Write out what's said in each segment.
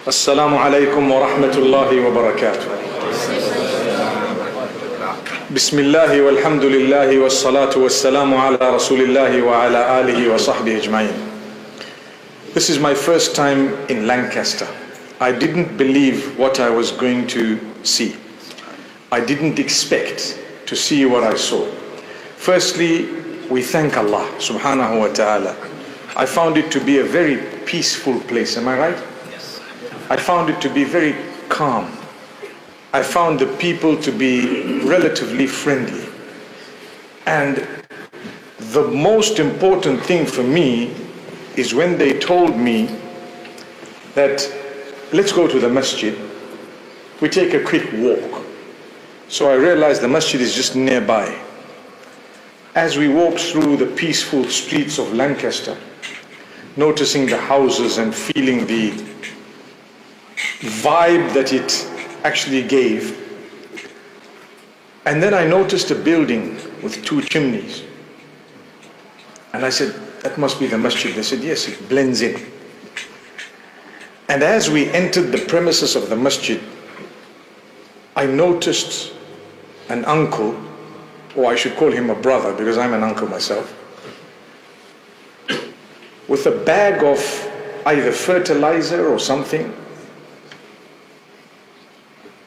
Assalamu alaikum wa rahmatullahi wa barakatuh. Bismillahi walhamdulillahi wa salatu wa salamu ala rasulillahi wa ala alihi wa sahbihi ajma'in. This is my first time in Lancaster. I didn't believe what I was going to see. I didn't expect to see what I saw. Firstly, we thank Allah subhanahu wa ta'ala. I found it to be a very peaceful place. Am I right? I found it to be very calm. I found the people to be relatively friendly. And the most important thing for me is when they told me that let's go to the masjid, we take a quick walk. So I realized the masjid is just nearby. As we walked through the peaceful streets of Lancaster, noticing the houses and feeling the vibe that it actually gave. And then I noticed a building with 2 chimneys. And I said, that must be the masjid. They said, yes, it blends in. And as we entered the premises of the masjid, I noticed an uncle, or I should call him a brother because I'm an uncle myself, with a bag of either fertilizer or something,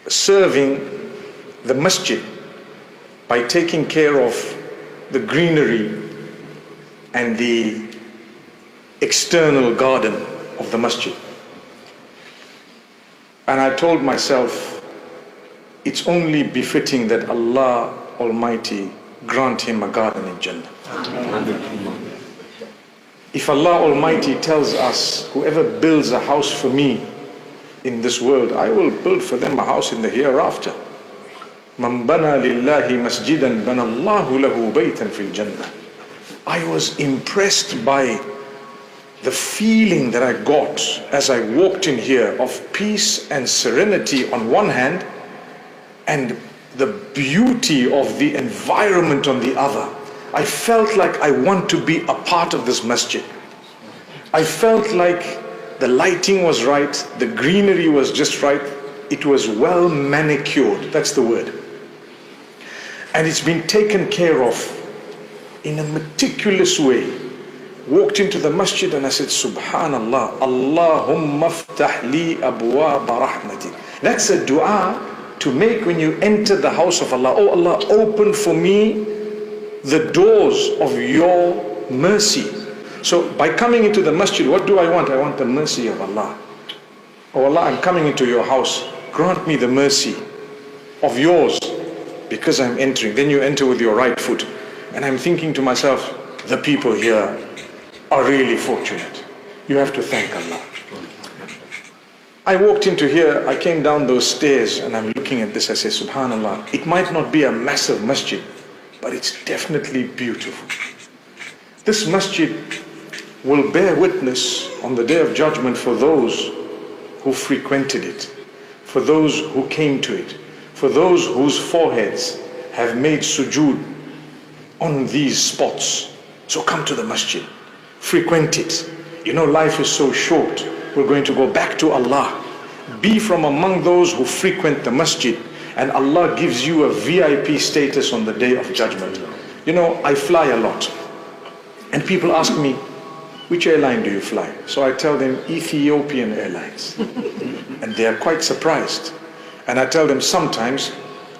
serving the masjid by taking care of the greenery and the external garden of the masjid. And I told myself, it's only befitting that Allah Almighty grant him a garden in Jannah. If Allah Almighty tells us, whoever builds a house for me in this world, I will build for them a house in the hereafter. Man bana lillahi masjidan bana Allahu lahu baytan fil jannah. I was impressed by the feeling that I got as I walked in here of peace and serenity on one hand, and the beauty of the environment on the other. I felt like I want to be a part of this masjid. I felt like the lighting was right, the greenery was just right, it was well manicured, that's the word. And it's been taken care of in a meticulous way. Walked into the masjid and I said, Subhanallah, Allahumma aftah li abwaaba rahmati. That's a dua to make when you enter the house of Allah. Oh Allah, open for me the doors of your mercy. So by coming into the masjid, what do I want? I want the mercy of Allah. Oh Allah, I'm coming into your house. Grant me the mercy of yours because I'm entering. Then you enter with your right foot. And I'm thinking to myself, the people here are really fortunate. You have to thank Allah. I walked into here, I came down those stairs and I'm looking at this. I say, Subhanallah, it might not be a massive masjid, but it's definitely beautiful. This masjid will bear witness on the day of judgment for those who frequented it, for those who came to it, for those whose foreheads have made sujood on these spots. So come to the masjid, frequent it. You know, life is so short. We're going to go back to Allah. Be from among those who frequent the masjid, and Allah gives you a VIP status on the day of judgment. You know, I fly a lot. And people ask me, which airline do you fly? So I tell them, Ethiopian Airlines. And they are quite surprised. And I tell them sometimes,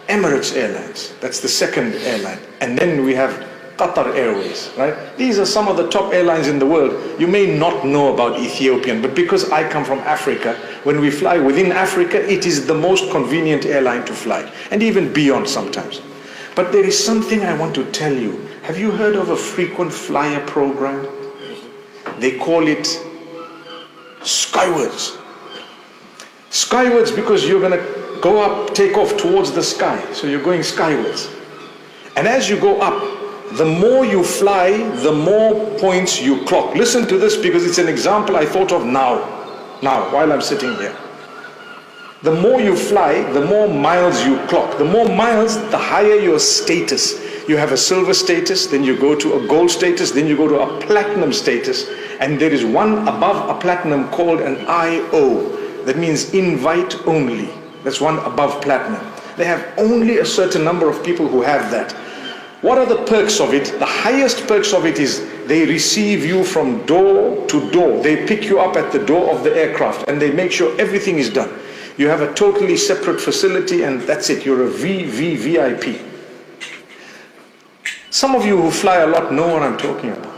Emirates Airlines. That's the second airline. And then we have Qatar Airways, right? These are some of the top airlines in the world. You may not know about Ethiopian, but because I come from Africa, when we fly within Africa, it is the most convenient airline to fly. And even beyond sometimes. But there is something I want to tell you. Have you heard of a frequent flyer program? They call it Skywards. Skywards because you're going to go up, take off towards the sky. So you're going skywards. And as you go up, the more you fly, the more points you clock. Listen to this because it's an example I thought of now while I'm sitting here. The more you fly, the more miles you clock. The more miles, the higher your status. You have a silver status, then you go to a gold status, then you go to a platinum status, and there is one above a platinum called an IO, That means invite only. That's one above platinum. They have only a certain number of people who have that. What are the perks of it? The highest perks of it is they receive you from door to door. They pick you up at the door of the aircraft and they make sure everything is done. You have a totally separate facility and that's it. You're a VIP. Some of you who fly a lot know what I'm talking about.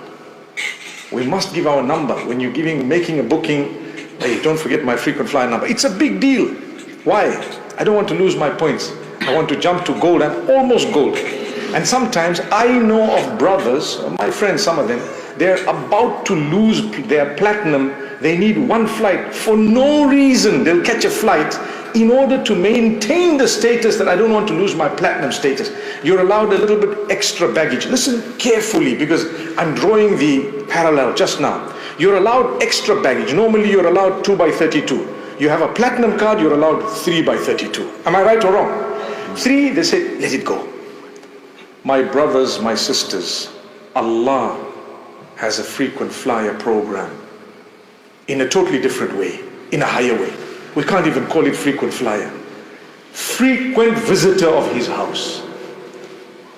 We must give our number. When you're making a booking, hey, don't forget my frequent flyer number. It's a big deal. Why? I don't want to lose my points. I want to jump to gold and almost gold. And sometimes I know of brothers, my friends, some of them, they're about to lose their platinum. They need one flight. For no reason, they'll catch a flight in order to maintain the status that I don't want to lose my platinum status. You're allowed a little bit extra baggage. Listen carefully because I'm drawing the parallel just now. You're allowed extra baggage. Normally you're allowed 2x32. You have a platinum card, you're allowed 3x32. Am I right or wrong? 3, they say, let it go. My brothers, my sisters, Allah has a frequent flyer program in a totally different way, in a higher way. We can't even call it frequent flyer. Frequent visitor of his house.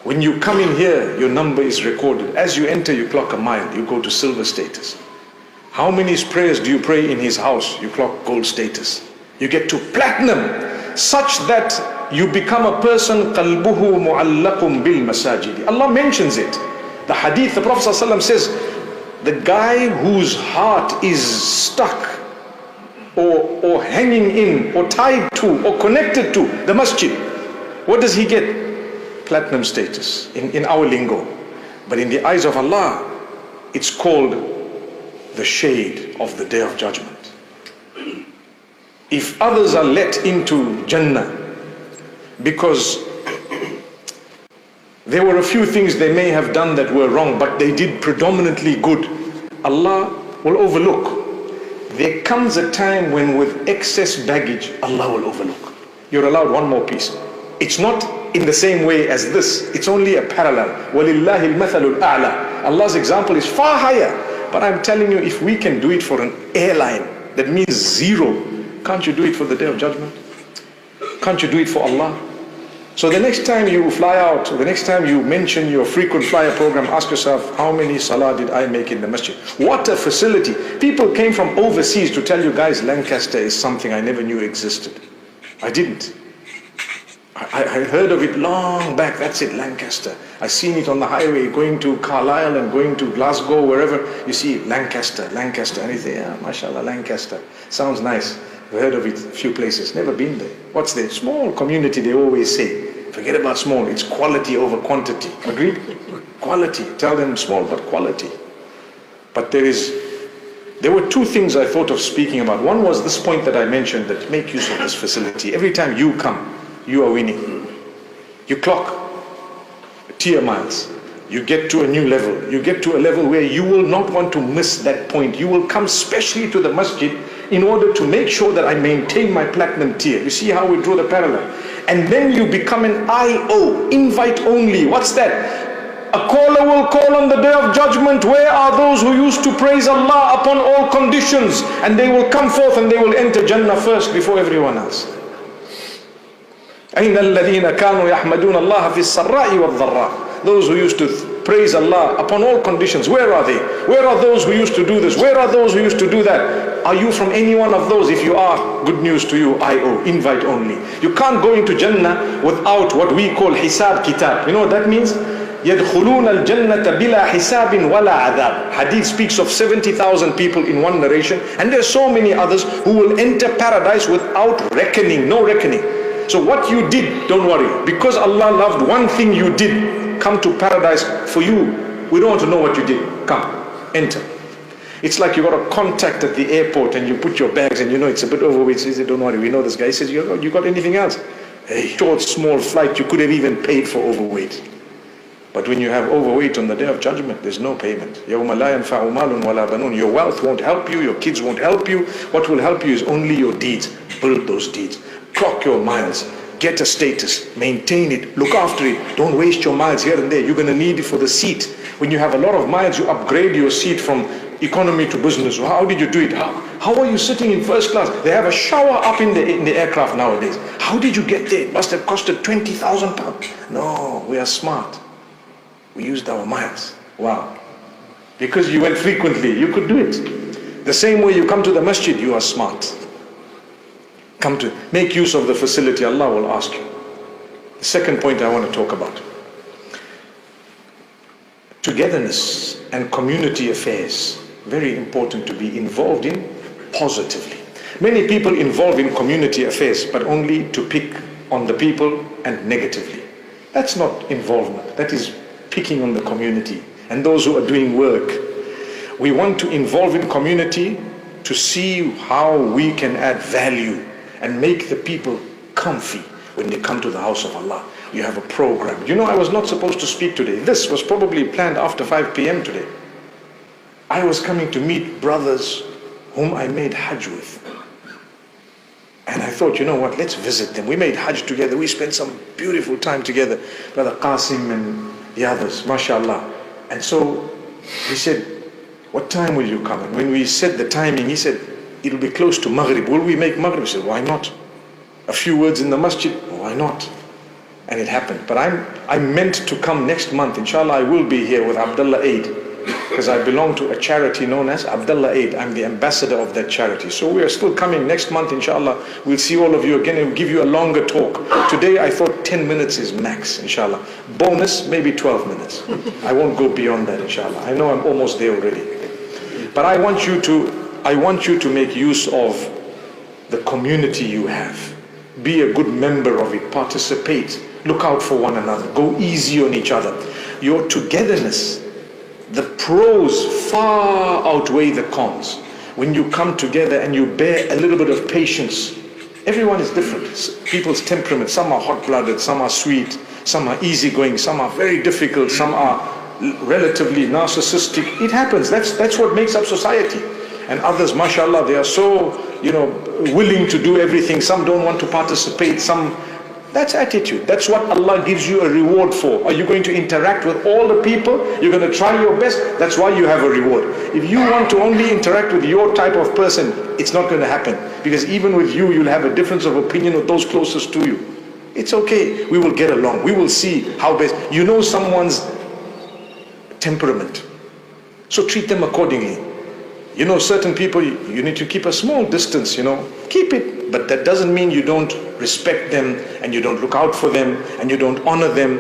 When you come in here, your number is recorded. As you enter, you clock a mile, you go to silver status. How many prayers do you pray in his house? You clock gold status. You get to platinum, such that you become a person qalbuhu mu'allaqum bil masajidi. Allah mentions it. The hadith, the Prophet ﷺ says, the guy whose heart is stuck or hanging in or tied to or connected to the masjid, what does he get? Platinum status in our lingo. But in the eyes of Allah, it's called the shade of the Day of Judgment. If others are let into Jannah because there were a few things they may have done that were wrong, but they did predominantly good, Allah will overlook. There comes a time when with excess baggage, Allah will overlook. You're allowed one more piece. It's not in the same way as this. It's only a parallel. وَلِلَّهِ الْمَثَلُ الْأَعْلَى. Allah's example is far higher. But I'm telling you, if we can do it for an airline, that means 0. Can't you do it for the Day of Judgment? Can't you do it for Allah? So the next time you fly out, the next time you mention your frequent flyer program, ask yourself, how many salah did I make in the masjid? What a facility. People came from overseas to tell you guys, Lancaster is something I never knew existed. I didn't. I heard of it long back. That's it, Lancaster. I seen it on the highway going to Carlisle and going to Glasgow, wherever. You see Lancaster, and you say, yeah, mashallah, Lancaster. Sounds nice. I've heard of it a few places. Never been there. What's there? Small community, they always say. Forget about small. It's quality over quantity. Agreed? Quality. Tell them small, but quality. But there were two things I thought of speaking about. One was this point that I mentioned, that make use of this facility. Every time you come, you are winning. You clock tier miles. You get to a new level. You get to a level where you will not want to miss that point. You will come specially to the masjid in order to make sure that I maintain my platinum tier. You see how we draw the parallel? And then you become an IO, invite only. What's that? A caller will call on the Day of Judgment. Where are those who used to praise Allah upon all conditions? And they will come forth and they will enter Jannah first before everyone else. أين الذين كانوا يحمدون الله في السراء والضراء. Those who used to praise Allah upon all conditions, where are they? Where are those who used to do this? Where are those who used to do that? Are you from any one of those? If you are, good news to you, IO, invite only. You can't go into Jannah without what we call hisab kitab. You know what that means? يدخلون الجنة بلا حساب ولا عذاب. Hadith speaks of 70,000 people in one narration, and there's so many others who will enter paradise without reckoning, no reckoning. So what you did, don't worry, because Allah loved one thing you did, come to paradise for you. We don't want to know what you did. Come, enter. It's like you got a contact at the airport and you put your bags and you know it's a bit overweight. So he said, don't worry, we know this guy. He says, you got anything else? A short, small flight, you could have even paid for overweight. But when you have overweight on the Day of Judgment, there's no payment. يَوْمَ لَا يَنْفَعُ مَالٌ وَلَا بَنُونَ. Your wealth won't help you, your kids won't help you. What will help you is only your deeds. Build those deeds. Clock your miles. Get a status. Maintain it. Look after it. Don't waste your miles here and there. You're going to need it for the seat. When you have a lot of miles, you upgrade your seat from economy to business? How did you do it? How are you sitting in first class? They have a shower up in the aircraft nowadays. How did you get there? It must have costed 20,000 pounds. No, we are smart. We used our miles. Wow. Because you went frequently, you could do it. The same way you come to the masjid, you are smart. Come to make use of the facility, Allah will ask you. The second point I want to talk about. Togetherness and community affairs, very important to be involved in positively. Many people involved in community affairs, but only to pick on the people and negatively. That's not involvement, that is picking on the community and those who are doing work. We want to involve in community to see how we can add value and make the people comfy when they come to the house of Allah. You have a program. You know, I was not supposed to speak today. This was probably planned after 5 p.m. today. I was coming to meet brothers whom I made Hajj with. And I thought, you know what, let's visit them. We made Hajj together. We spent some beautiful time together. Brother Qasim and the others, mashallah. And so he said, what time will you come? And when we said the timing, he said, it'll be close to Maghrib. Will we make Maghrib? I said, why not? A few words in the masjid, why not? And it happened. But I'm meant to come next month. Inshallah, I will be here with Abdullah Aid, because I belong to a charity known as Abdullah Aid. I'm the ambassador of that charity. So we are still coming next month, inshallah. We'll see all of you again and we'll give you a longer talk. Today I thought 10 minutes is max, inshallah. Bonus, maybe 12 minutes. I won't go beyond that, inshallah. I know I'm almost there already. But I want you to make use of the community you have. Be a good member of it. Participate. Look out for one another. Go easy on each other. Your togetherness, the pros far outweigh the cons. When you come together and you bear a little bit of patience, everyone is different. People's temperament, some are hot-blooded, some are sweet, some are easygoing, some are very difficult, some are relatively narcissistic. It happens. That's what makes up society. And others, mashallah, they are so, willing to do everything. Some don't want to participate. That's attitude. That's what Allah gives you a reward for. Are you going to interact with all the people? You're going to try your best. That's why you have a reward. If you want to only interact with your type of person, it's not going to happen. Because even with you, you'll have a difference of opinion with those closest to you. It's okay. We will get along. We will see how best. You know someone's temperament. So treat them accordingly. Certain people, you need to keep a small distance, Keep it. But that doesn't mean you don't respect them and you don't look out for them and you don't honor them.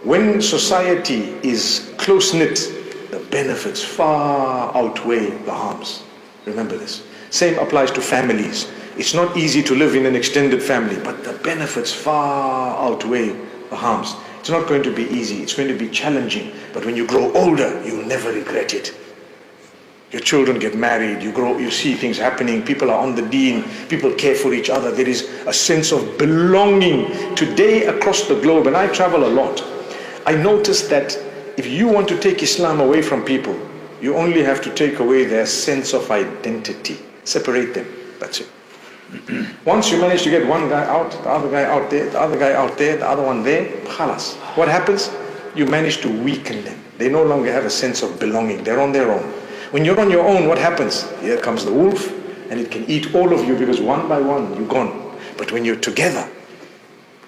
When society is close-knit, the benefits far outweigh the harms. Remember this. Same applies to families. It's not easy to live in an extended family, but the benefits far outweigh the harms. It's not going to be easy. It's going to be challenging. But when you grow older, you'll never regret it. Your children get married, you grow, you see things happening, people are on the deen, people care for each other. There is a sense of belonging today across the globe, and I travel a lot. I notice that if you want to take Islam away from people, you only have to take away their sense of identity. Separate them, that's it. Once you manage to get one guy out, the other guy out there, the other guy out there, the other one there, khalas. What happens? You manage to weaken them. They no longer have a sense of belonging, they're on their own. When you're on your own, what happens? Here comes the wolf, and it can eat all of you because one by one, you're gone. But when you're together,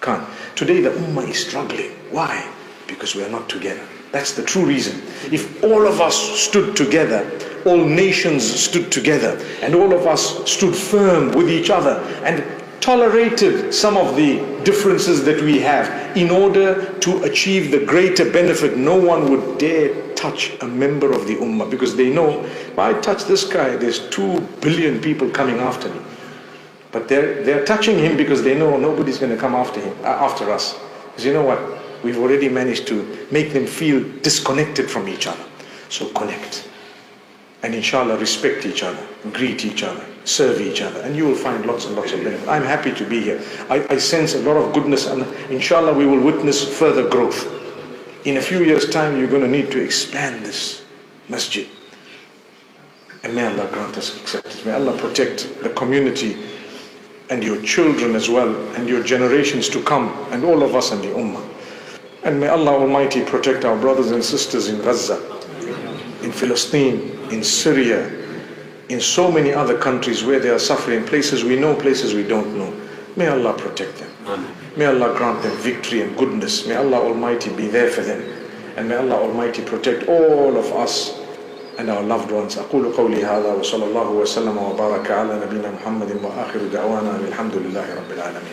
can't. Today the ummah is struggling. Why? Because we are not together. That's the true reason. If all of us stood together, all nations stood together, and all of us stood firm with each other and tolerated some of the differences that we have in order to achieve the greater benefit, no one would dare touch a member of the ummah, because they know, if I touch this guy, there's 2 billion people coming after me. But they're touching him because they know nobody's going to come after him, after us. Because you know what? We've already managed to make them feel disconnected from each other. So connect. And inshallah, respect each other, greet each other, serve each other, and you will find lots and lots of benefit. I'm happy to be here. I sense a lot of goodness, and inshallah we will witness further growth. In a few years' time, you're going to need to expand this masjid. And may Allah grant us acceptance. May Allah protect the community and your children as well, and your generations to come, and all of us and the ummah. And may Allah Almighty protect our brothers and sisters in Gaza, in Palestine, in Syria, in so many other countries where they are suffering, places we know, places we don't know. May Allah protect them. Amen. May Allah grant them victory and goodness. May Allah Almighty be there for them. And may Allah Almighty protect all of us and our loved ones. أقول قولي هذا وصلى الله وسلم وبارك على نبينا محمد وآخر دعوانا الحمد لله رب العالمين.